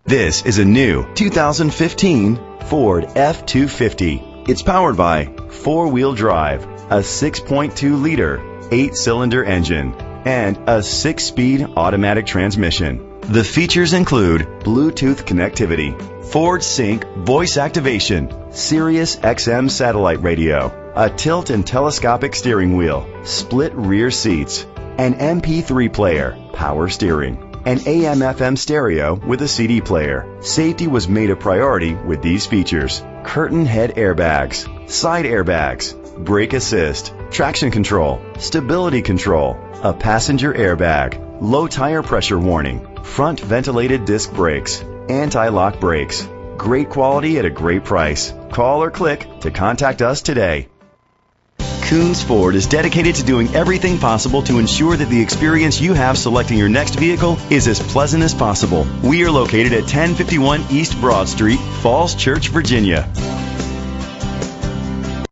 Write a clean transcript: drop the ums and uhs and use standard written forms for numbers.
This is a new 2015 Ford F-250. It's powered by four-wheel drive, a 6.2-liter, 8-cylinder engine, and a 6-speed automatic transmission. The features include Bluetooth connectivity, Ford Sync voice activation, Sirius XM satellite radio, a tilt and telescopic steering wheel, split rear seats, an MP3 player, power steering, an AM/FM stereo with a CD player. Safety was made a priority with these features: curtain head airbags, side airbags, brake assist, traction control, stability control, a passenger airbag, low tire pressure warning, front ventilated disc brakes, anti-lock brakes. Great quality at a great price. Call or click to contact us today. Koons Ford is dedicated to doing everything possible to ensure that the experience you have selecting your next vehicle is as pleasant as possible. We are located at 1051 East Broad Street, Falls Church, Virginia.